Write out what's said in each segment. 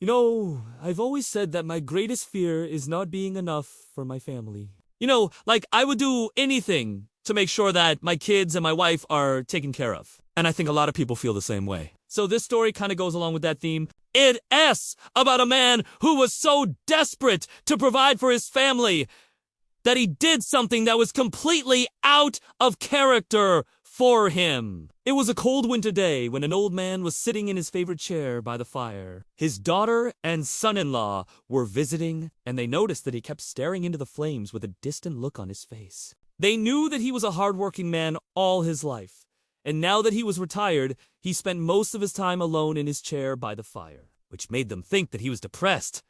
I've always said that my greatest fear is not being enough for my family. I would do anything to make sure that my kids and my wife are taken care of. And I think a lot of people feel the same way. So this story kind of goes along with that theme. It is about a man who was so desperate to provide for his family that he did something that was completely out of character for him. It was a cold winter day when an old man was sitting in his favorite chair by the fire. His daughter and son-in-law were visiting, and they noticed that he kept staring into the flames with a distant look on his face. They knew that he was a hard-working man all his life, and now that he was retired, he spent most of his time alone in his chair by the fire, which made them think that he was depressed.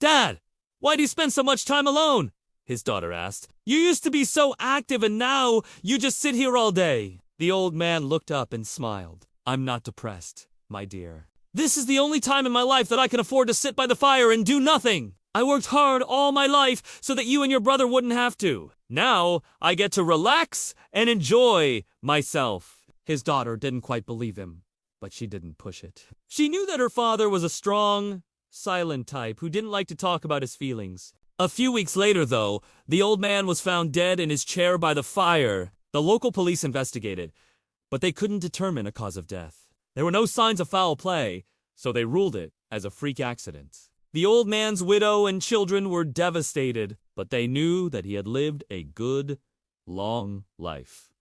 "Dad, why do you spend so much time alone?" his daughter asked. "You used to be so active and now you just sit here all day." The old man looked up and smiled. "I'm not depressed, my dear. This is the only time in my life that I can afford to sit by the fire and do nothing. I worked hard all my life so that you and your brother wouldn't have to. Now I get to relax and enjoy myself." His daughter didn't quite believe him, but she didn't push it. She knew that her father was a strong, silent type who didn't like to talk about his feelings. A few weeks later, though, the old man was found dead in his chair by the fire. The local police investigated, but they couldn't determine a cause of death. There were no signs of foul play, so they ruled it as a freak accident. The old man's widow and children were devastated, but they knew that he had lived a good, long life,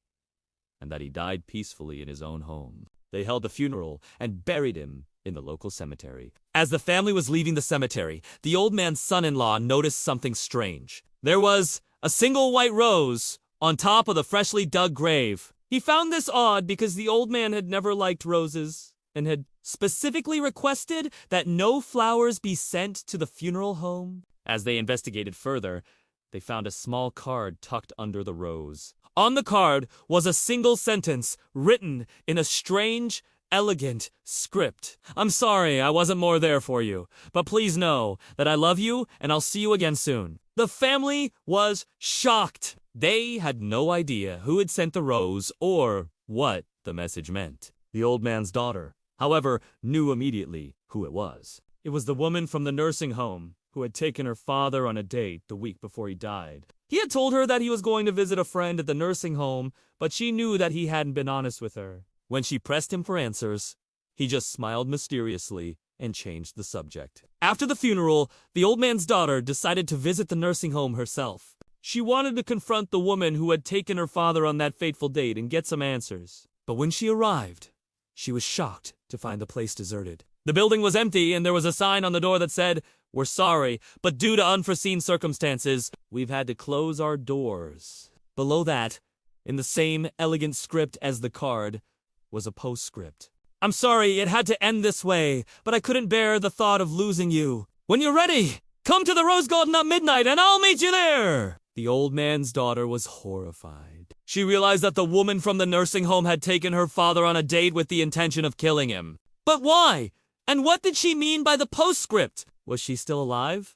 and that he died peacefully in his own home. They held a funeral and buried him in the local cemetery. As the family was leaving the cemetery, the old man's son-in-law noticed something strange. There was a single white rose on top of the freshly dug grave. He found this odd because the old man had never liked roses and had specifically requested that no flowers be sent to the funeral home. As they investigated further, they found a small card tucked under the rose. On the card was a single sentence written in a strange, elegant script. "I'm sorry I wasn't more there for you, but please know that I love you and I'll see you again soon." The family was shocked. They had no idea who had sent the rose or what the message meant. The old man's daughter, however, knew immediately who it was. It was the woman from the nursing home who had taken her father on a date the week before he died. He had told her that he was going to visit a friend at the nursing home, but she knew that he hadn't been honest with her. When she pressed him for answers, he just smiled mysteriously and changed the subject. After the funeral, the old man's daughter decided to visit the nursing home herself. She wanted to confront the woman who had taken her father on that fateful date and get some answers. But when she arrived, she was shocked to find the place deserted. The building was empty and there was a sign on the door that said, "We're sorry, but due to unforeseen circumstances, we've had to close our doors." Below that, in the same elegant script as the card, was a postscript. "I'm sorry it had to end this way, but I couldn't bear the thought of losing you. When you're ready, come to the Rose Garden at midnight and I'll meet you there." The old man's daughter was horrified. She realized that the woman from the nursing home had taken her father on a date with the intention of killing him. But why? And what did she mean by the postscript? Was she still alive?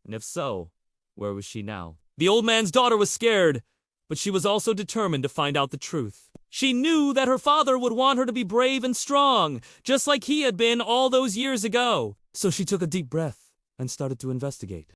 And if so, where was she now? The old man's daughter was scared, but she was also determined to find out the truth. She knew that her father would want her to be brave and strong, just like he had been all those years ago. So she took a deep breath and started to investigate.